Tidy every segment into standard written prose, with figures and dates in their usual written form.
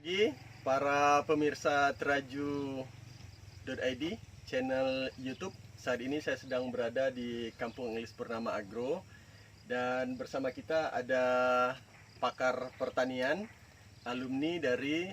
Pagi para pemirsa Teraju.id channel YouTube. Saat ini saya sedang berada di Kampung Englis Purnama Agro dan bersama kita ada pakar pertanian, alumni dari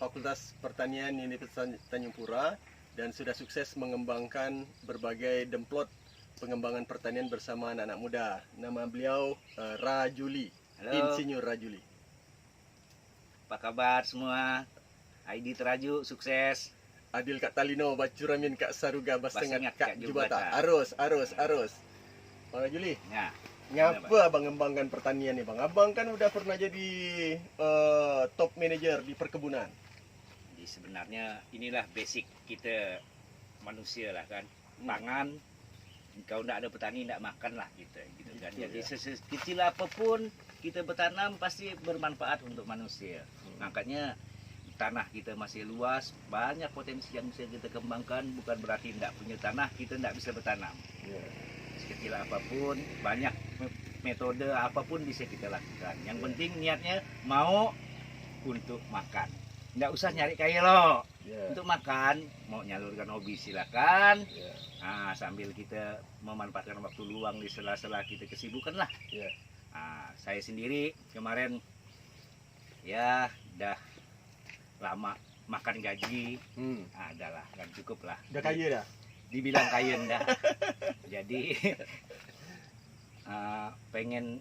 Fakultas Pertanian Universitas Tanjung Pura dan sudah sukses mengembangkan berbagai demplot pengembangan pertanian bersama anak-anak muda. Nama beliau Rajuli, Insinyur Rajuli. Apa kabar semua? ID Teraju sukses. Adil Kak Talino, Bacuramin Kak Saruga, Basengat Basengat Kak Kak Jubata. Jubata. Arus. Bang Rajuli, Ya, ngapa abang ngembangkan pertanian nih bang? Abang kan udah pernah jadi top manager di perkebunan. jadi sebenarnya inilah basic kita manusia lah kan. Pangan, kalau tidak ada petani tidak makan lah kita gitu kan. Betul, Jadi ya. sekecil apapun kita bertanam pasti bermanfaat untuk manusia. Makanya tanah kita masih luas, banyak potensi yang bisa kita kembangkan. Bukan berarti tidak punya tanah kita tidak bisa bertanam. Ya. Sekecil apapun, banyak metode apapun bisa kita lakukan. Yang penting niatnya mau untuk makan. Nggak usah nyari kaya loh. Ya. Untuk makan, mau nyalurkan hobi silakan. Ya. Nah, sambil kita memanfaatkan waktu luang di sela-sela kita kesibukan lah. Ya. Nah, saya sendiri kemarin ya udah lama makan gaji. Adalah kan cukup lah. Udah kaya dah. Dibilang kaya dah. Jadi pengen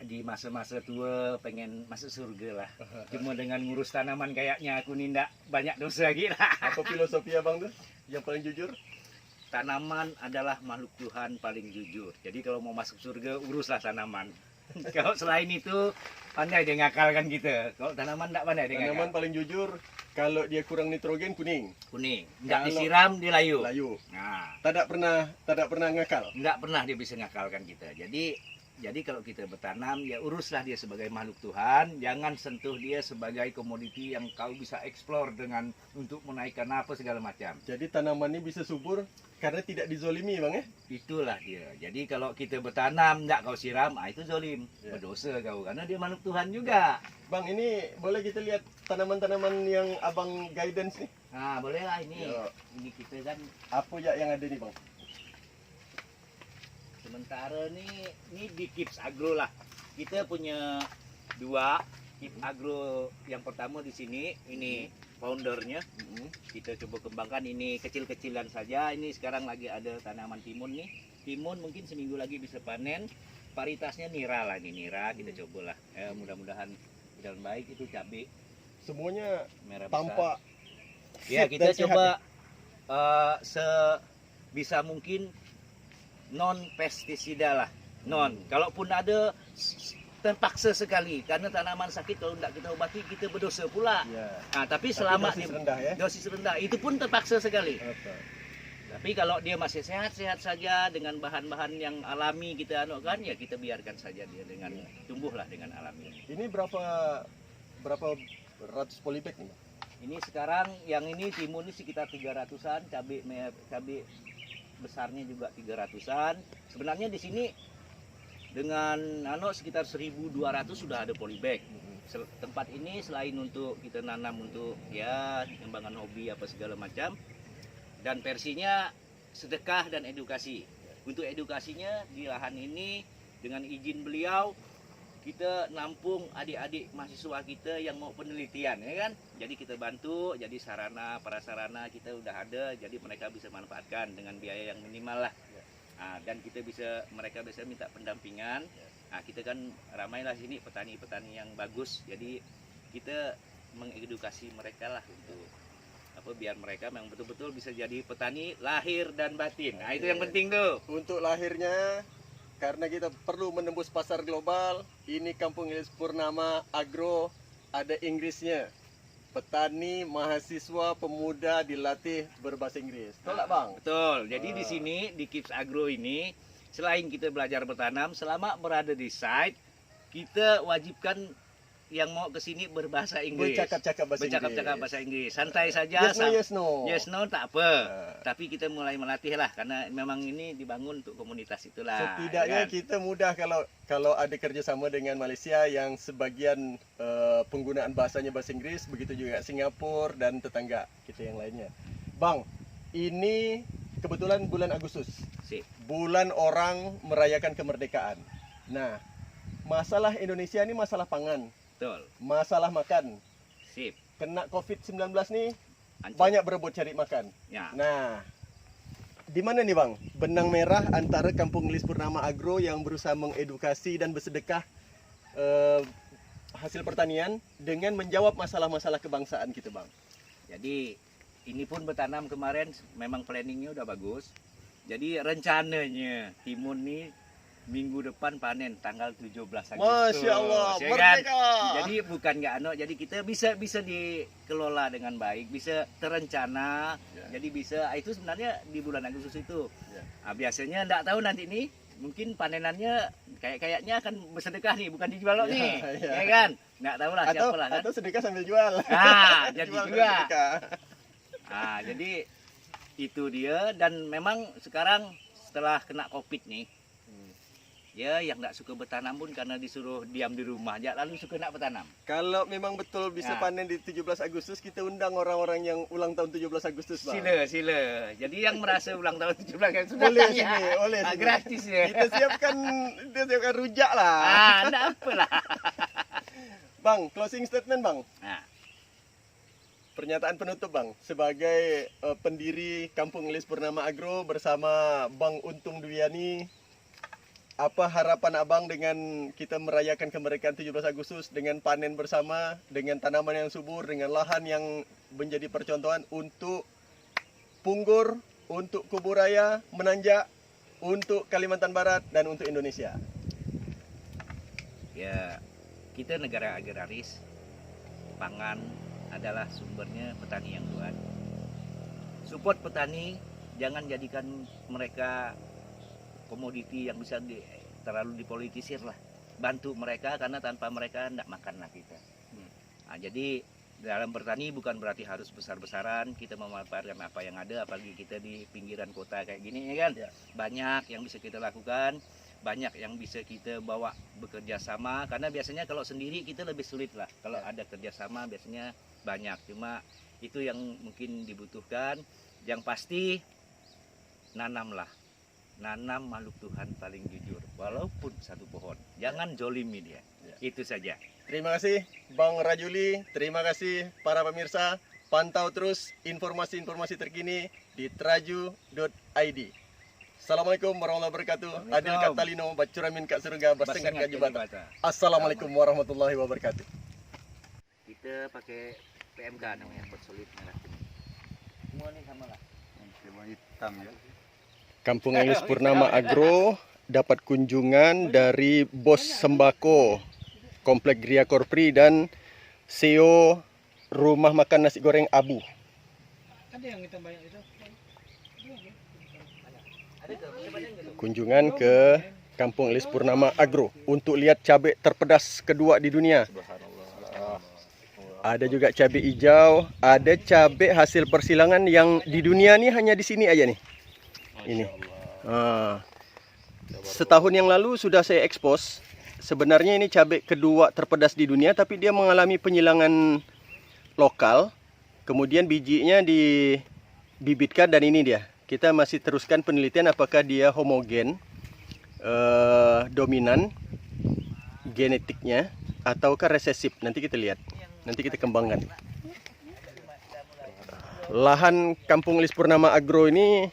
di masa-masa tua pengen masuk surga lah. Cuma dengan ngurus tanaman kayaknya aku nih ndak banyak dosa lagi lah. Apa filosofi abang tuh? Yang paling jujur? Tanaman adalah makhluk Tuhan paling jujur. Jadi kalau mau masuk surga uruslah tanaman. Kalau selain itu pandai dia ngakalkan kita. Kalau tanaman ndak pandai dia Tanaman ngakal. paling jujur, kalau dia kurang nitrogen kuning, Kuning, ndak Kalau- disiram dia layu. layu. Nah, Tak pernah ngakal. nggak pernah dia bisa ngakalkan kita. Jadi kalau kita bertanam ya uruslah dia sebagai makhluk Tuhan, jangan sentuh dia sebagai komoditi yang kau bisa eksplor dengan untuk menaikkan apa segala macam. Jadi tanaman ini bisa subur karena tidak dizolimi bang ya? Itulah dia. Jadi kalau kita bertanam nggak kau siram, itu zolim, Ya. berdosa kau karena dia makhluk Tuhan juga. Bang ini boleh kita lihat tanaman-tanaman yang abang guidance nih? Nah bolehlah ini. Ya. Ini kita kan Apa ya yang ada nih bang? sementara ini di Kips Agro lah. Kita punya dua Kips Agro. Yang pertama di sini, ini foundernya. Kita coba kembangkan ini kecil-kecilan saja. Ini sekarang lagi ada tanaman timun nih. Timun mungkin seminggu lagi bisa panen. Varietasnya nira lah, ini nira. Kita cobalah. Mudah-mudahan jalan baik. Itu cabai Semuanya merah besar. tampak Ya fit kita dan sehat coba ya? sebisa mungkin non pestisida lah. Kalaupun ada terpaksa sekali karena tanaman sakit kalau tidak kita obati kita berdosa pula. Ya. Nah, tapi selama dosis dia rendah ya. dosis rendah itu pun terpaksa sekali. Apa? Tapi kalau dia masih sehat-sehat saja dengan bahan-bahan yang alami kita anukan ya kita biarkan saja dia dengan tumbuhlah dengan alami. Ini berapa ratus polybag nih? Bang? Ini sekarang yang ini timun ini sekitar 300-an, cabai besarnya juga 300-an. Sebenarnya di sini dengan sekitar 1.200 sudah ada polybag. Tempat ini selain untuk kita nanam untuk ya pengembangan hobi apa segala macam dan versinya sedekah dan edukasi. Untuk edukasinya di lahan ini dengan izin beliau kita nampung adik-adik mahasiswa kita yang mau penelitian ya kan. Jadi kita bantu, jadi prasarana kita udah ada, jadi mereka bisa manfaatkan dengan biaya yang minimal lah. Nah, dan mereka bisa minta pendampingan. Nah, kita kan ramailah sini petani-petani yang bagus. Jadi kita mengedukasi mereka lah untuk biar mereka memang betul-betul bisa jadi petani lahir dan batin. Nah, itu yang penting tuh. Untuk lahirnya, karena kita perlu menembus pasar global, ini Kampung Englis Purnama Agro ada Inggrisnya. Petani, mahasiswa, pemuda dilatih berbahasa Inggris. Betul tak bang? Betul. Jadi di sini di Kips Agro ini selain kita belajar bertanam, selama berada di site kita wajibkan yang mau ke sini berbahasa Inggris. Bercakap-cakap bahasa Inggris. Santai saja. Yes no, yes no. Yes no tak apa. Tapi kita mulai melatih lah karena memang ini dibangun untuk komunitas itulah. Setidaknya kan? kita mudah kalau ada kerjasama dengan Malaysia yang sebagian penggunaan bahasanya bahasa Inggris, begitu juga Singapura dan tetangga kita yang lainnya. Bang, ini kebetulan bulan Agustus. Sip. Bulan orang merayakan kemerdekaan. Nah, masalah Indonesia ini masalah pangan, Betul. masalah makan. Sip. Kena COVID-19 nih Hancur. banyak berebut cari makan. Ya. Nah, di mana nih Bang? Benang merah antara Kampung Ngelis Purnama Agro yang berusaha mengedukasi dan bersedekah hasil pertanian dengan menjawab masalah-masalah kebangsaan kita, Bang. Jadi ini pun bertanam kemarin memang planningnya udah bagus. Jadi rencananya timun nih minggu depan panen tanggal 17 Agustus. Masya Allah, ya kan? merdeka. Jadi bukan nggak jadi kita bisa dikelola dengan baik, bisa terencana. Ya. Jadi bisa itu sebenarnya di bulan Agustus itu. Ya. Nah, biasanya nggak tahu nanti nih mungkin panenannya kayaknya akan bersedekah nih, bukan dijual loh nih. Ya. Ya kan? Nggak tahu lah siapa lah kan. Atau sedekah sambil jual. Nah, jadi Jual juga. sedekah. Nah, jadi itu dia dan memang sekarang setelah kena Covid nih, ya yang nggak suka bertanam pun karena disuruh diam di rumah aja lalu suka nak bertanam. Kalau memang betul bisa Ya. panen di 17 Agustus, kita undang orang-orang yang ulang tahun 17 Agustus, Bang. Sila. Jadi yang merasa ulang tahun 17 kan sudah Boleh tanya. sini, boleh Ah, sini. gratis ya. Kita siapkan rujak lah. Enggak apalah. Bang, closing statement, Bang. Nah, Pernyataan penutup, Bang, sebagai pendiri Kampung Ngelis Purnama Agro bersama Bang Untung Dwiani, apa harapan Abang dengan kita merayakan kemerdekaan 17 Agustus dengan panen bersama, dengan tanaman yang subur, dengan lahan yang menjadi percontohan untuk Punggur, untuk Kuburaya, Menanjak, untuk Kalimantan Barat, dan untuk Indonesia? ya kita negara agraris, pangan adalah sumbernya petani yang kuat. Support petani, jangan jadikan mereka komoditi yang bisa terlalu dipolitisir lah. Bantu mereka karena tanpa mereka tidak makanlah kita. Nah, jadi dalam bertani bukan berarti harus besar-besaran, kita memanfaatkan apa yang ada, apalagi kita di pinggiran kota kayak gini ya kan. Ya. Banyak yang bisa kita lakukan, banyak yang bisa kita bawa bekerja sama, karena biasanya kalau sendiri kita lebih sulit lah. Kalau ada kerjasama biasanya banyak, cuma itu yang mungkin dibutuhkan. Yang pasti nanamlah, nanam makhluk Tuhan paling jujur walaupun satu pohon, jangan jolimi dia. Itu saja. Terima kasih Bang Rajuli, terima kasih para pemirsa. Pantau terus informasi-informasi terkini di traju.id. Assalamualaikum warahmatullahi wabarakatuh. Adil kat talino, bacuramin kat surga, basengat kat jubatan. Assalamualaikum warahmatullahi wabarakatuh. Kita pakai PMK namanya, pot solid merah kuning. Semua ini sama lah. Hitam ya. Kampung Ngelis Purnama Agro dapat kunjungan dari Bos Sembako Komplek Gria Korpri dan CEO Rumah Makan Nasi Goreng Abu. Ada yang hitam banyak itu. Kunjungan ke Kampung Ngelis Purnama Agro untuk lihat cabai terpedas kedua di dunia. Ada juga cabai hijau, ada cabai hasil persilangan yang di dunia nih hanya di sini aja nih. Ini. Setahun yang lalu sudah saya ekspos. Sebenarnya ini cabai kedua terpedas di dunia, tapi dia mengalami penyilangan lokal. Kemudian bijinya dibibitkan dan ini dia. Kita masih teruskan penelitian apakah dia homogen, dominan genetiknya, ataukah resesif. Nanti kita lihat. Nanti kita kembangkan. Lahan Kampung Ngelis Purnama Agro ini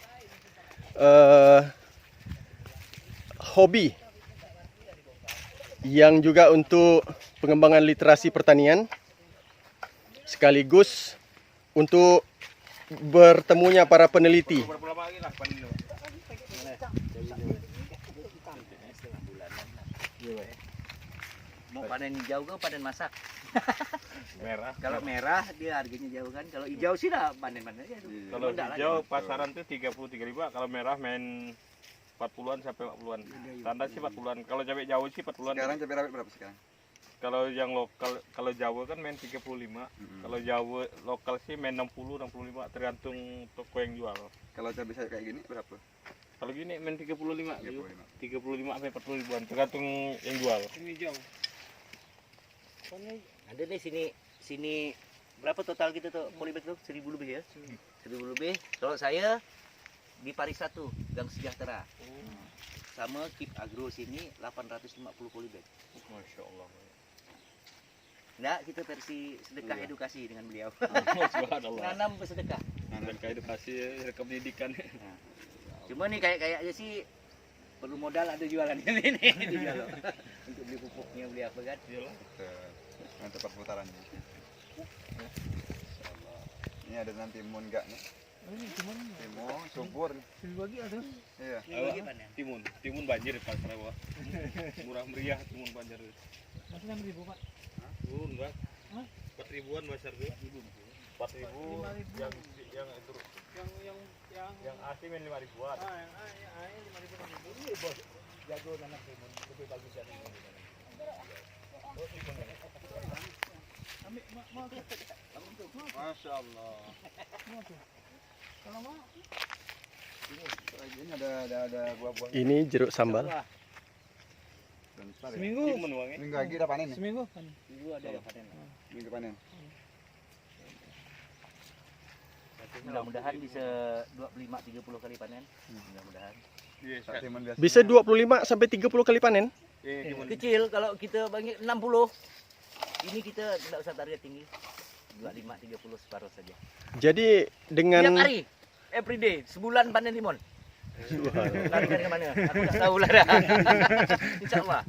hobi yang juga untuk pengembangan literasi pertanian, sekaligus untuk bertemunya para peneliti. Mau panen hijau ke panen masak? Merah. Kalau merah dia harganya jauh kan. Kalau hijau sih lah panen-panen aja. Kalau hijau pasaran tuh 33.000, kalau merah main 40-an sampai 40-an. Standar sih 40-an. Kalau cabai jauh sih 40-an. Sekarang cabai rawit berapa sekarang? Kalau yang lokal, kalau Jawa kan main 35. Kalau Jawa lokal sih main 60, 65 tergantung toko yang jual. Kalau cabai saya kayak gini berapa? Kalau gini main 35, 35. 35 sampai 40 ribuan tergantung yang jual. Ini hijau. Soalnya Ada nih sini berapa total kita tuh polybag tuh 1000 lebih ya. 1000 lebih. Kalau saya di Paris 1 Gang Sejahtera. Sama Keep Agro sini 850 polybag. Masya Allah. Nah, kita versi sedekah Iya. edukasi dengan beliau. Subhanallah. Nanam bersedekah. Dan kayak edukasi, rekam pendidikan. Cuma nih kayak aja sih perlu modal ada jualan ini dijual untuk beli pupuknya beli apa kan. Yang tepat putarannya. Ini ada nanti timun enggak nih? ini cuman Timun, subur. dibagi ada. Iya. Ini bagaimana? Timun banjir di pasar bawah. Murah meriah timun banjir. Masih 6.000 Pak. Turun bang. Hah? 4 ribuan pasar tuh. 4 ribu. 5.000. Yang itu Yang asli main 5 ribuan. yang 5.000. Ini bos jago nanam timun lebih bagus dari ini. Ambil mau ke. Masya Allah. Kalau mau Ini ada buah-buah. Ini jeruk sambal. Bentar ya. seminggu. Timun bang ya. Minggu lagi udah panen nih. Seminggu kan. Dulu ada yang panen. Minggu panen. Mudah-mudahan bisa 25-30 kali panen. Mudah-mudahan. Iya, Saat timun biasa. Bisa 25 sampai 30 kali panen. timun. Kecil kalau kita bagi 60. Ini kita tidak usah target tinggi. 25-30 separuh saja. Jadi dengan Tiap hari, every day, sebulan panen timun. Larikan kemana? Aku tak tahu lah dah. Insya Allah.